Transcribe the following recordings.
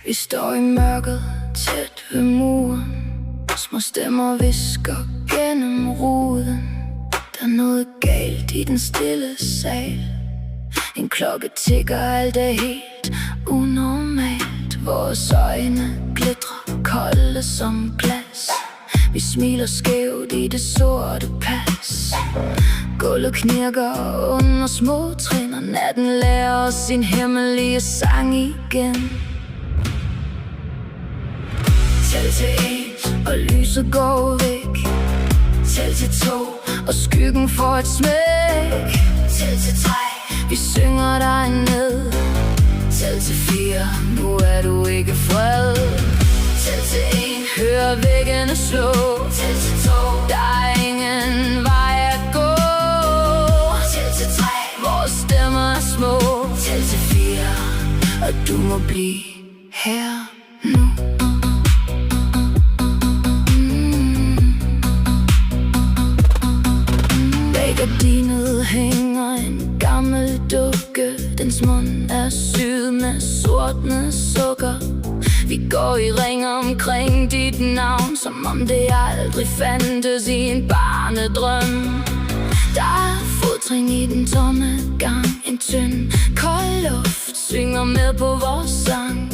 Vi står i mørket tæt ved muren. Små stemmer visker gennem ruden. Der er noget galt i den stille sal. En klokke tikker, alt er helt unormalt. Vores øjne glitrer kolde som glas. Vi smiler skævt i det sorte pas. Gulvet knirker under små trin, og natten lærer os sin hemmelige sang igen. Tæl til 1, og lyset går væk. Tæl til 2, og skyggen får et smæk. Tæl til 3, vi synger dig ned. Tæl til 4, nu er du ikke fred. Tæl til 1, hør væggene slå. Tæl til 2, der er ingen vej at gå. Tæl til 3, vores stemmer er små. Tæl til 4, og du må blive her nu. Bag gardinet hænger en gammel dukke. Dens mund er syet med sort med sukker. Vi går i ring omkring dit navn, som om det aldrig fandtes i en barnedrøm. Der er fodtrin i den tomme gang. En tynd, kold luft synger med på vores sang.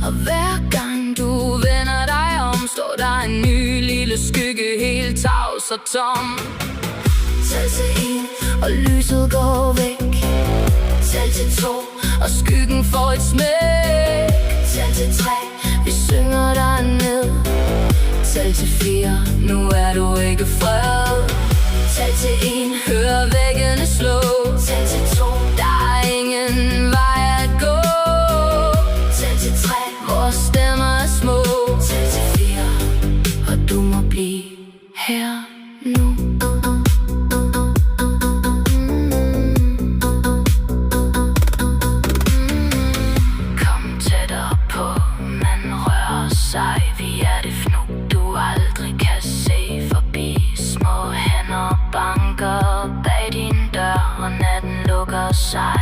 Og hver gang du vender dig om, står der en ny lille skygge, helt tavs og tom. Tæl til 1, og lyset går væk. Tæl til 2, og skyggen får et smæk. Tæl til 3, vi synger dig ned. Tæl til 4, nu er du ikke fred. Tæl til 1, hør væggene slå. Tæl til 2, der er ingen vej at gå. Tæl til 3, vores stemmer er små. Tæl til 4, og du må blive her nu. Vi er det fnug, du aldrig kan se forbi. Små hænder banker bag din dør, og natten lukker sig,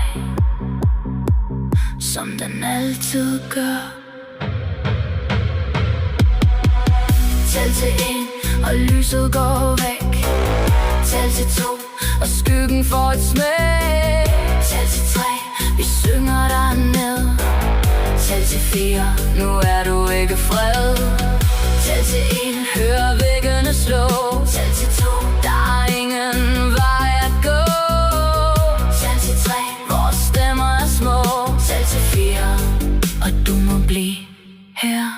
som den altid gør. Tæl til 1, og lyset går væk. Tæl til 2, og skyggen får et smæk. Tæl til 3, vi synger dig ned. Tæl til 4, nu er du ikke fred. Tæl til 1, hør væggene slå. Tæl til 2, der er ingen vej at gå. Tæl til 3, vores stemmer er små. Tæl til 4, og du må blive her.